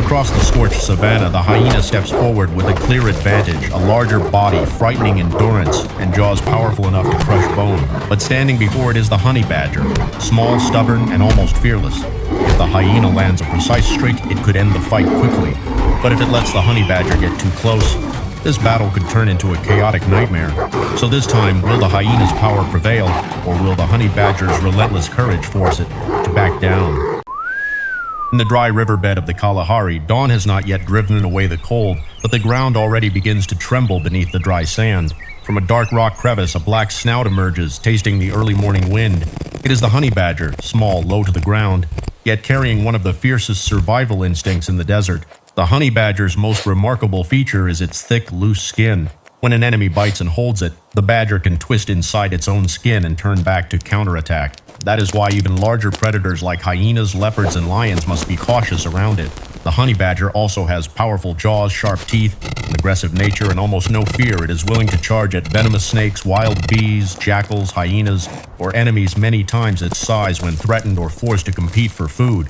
Across the scorched savanna, the hyena steps forward with a clear advantage, a larger body, frightening endurance, and jaws powerful enough to crush bone. But standing before it is the honey badger, small, stubborn, and almost fearless. If the hyena lands a precise strike, it could end the fight quickly. But if it lets the honey badger get too close, this battle could turn into a chaotic nightmare. So this time, will the hyena's power prevail, or will the honey badger's relentless courage force it to back down? In the dry riverbed of the Kalahari, dawn has not yet driven away the cold, but the ground already begins to tremble beneath the dry sand. From a dark rock crevice, a black snout emerges, tasting the early morning wind. It is the honey badger, small, low to the ground, yet carrying one of the fiercest survival instincts in the desert. The honey badger's most remarkable feature is its thick, loose skin. When an enemy bites and holds it, the badger can twist inside its own skin and turn back to counterattack. That is why even larger predators like hyenas, leopards, and lions must be cautious around it. The honey badger also has powerful jaws, sharp teeth, an aggressive nature, and almost no fear. It is willing to charge at venomous snakes, wild bees, jackals, hyenas, or enemies many times its size when threatened or forced to compete for food.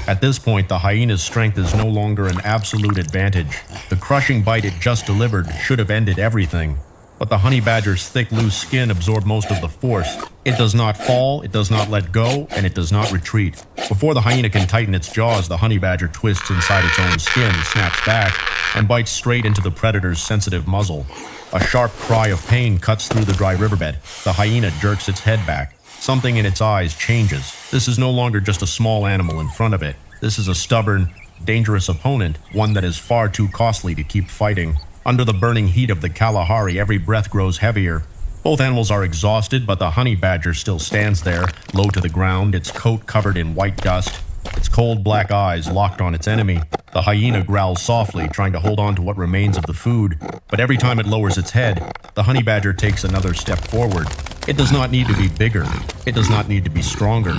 At this point, the hyena's strength is no longer an absolute advantage. The crushing bite it just delivered should have ended everything. But the honey badger's thick, loose skin absorbed most of the force. It does not fall, it does not let go, and it does not retreat. Before the hyena can tighten its jaws, the honey badger twists inside its own skin, snaps back, and bites straight into the predator's sensitive muzzle. A sharp cry of pain cuts through the dry riverbed. The hyena jerks its head back. Something in its eyes changes. This is no longer just a small animal in front of it. This is a stubborn, dangerous opponent, one that is far too costly to keep fighting. Under the burning heat of the Kalahari, every breath grows heavier. Both animals are exhausted, but the honey badger still stands there, low to the ground, its coat covered in white dust, its cold black eyes locked on its enemy. The hyena growls softly, trying to hold on to what remains of the food, but every time it lowers its head, the honey badger takes another step forward. It does not need to be bigger. It does not need to be stronger.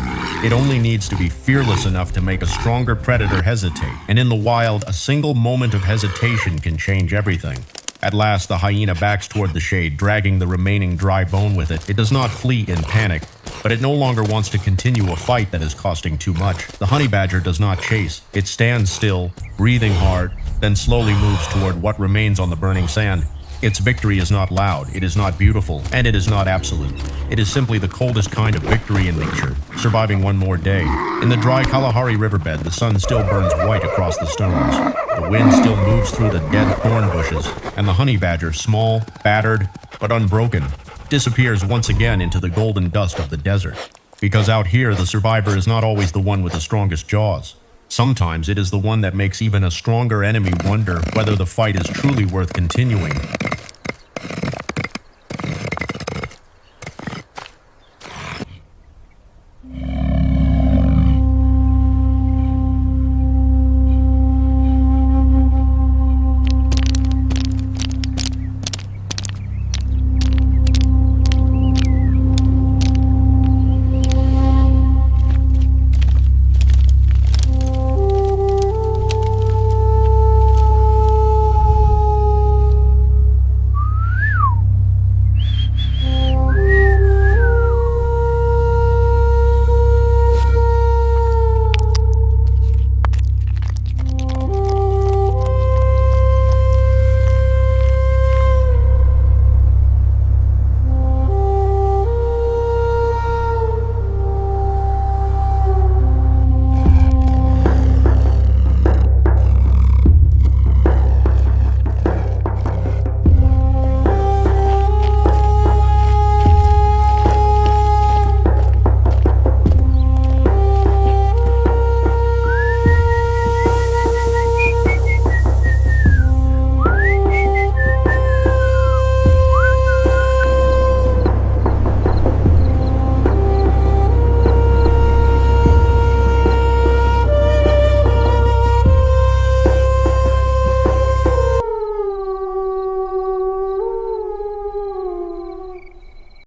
It only needs to be fearless enough to make a stronger predator hesitate. And in the wild, a single moment of hesitation can change everything. At last, the hyena backs toward the shade, dragging the remaining dry bone with it. It does not flee in panic, but it no longer wants to continue a fight that is costing too much. The honey badger does not chase. It stands still, breathing hard, then slowly moves toward what remains on the burning sand. Its victory is not loud, it is not beautiful, and it is not absolute. It is simply the coldest kind of victory in nature, surviving one more day. In the dry Kalahari riverbed, the sun still burns white across the stones. The wind still moves through the dead thorn bushes, and the honey badger, small, battered, but unbroken, disappears once again into the golden dust of the desert. Because out here, the survivor is not always the one with the strongest jaws. Sometimes it is the one that makes even a stronger enemy wonder whether the fight is truly worth continuing.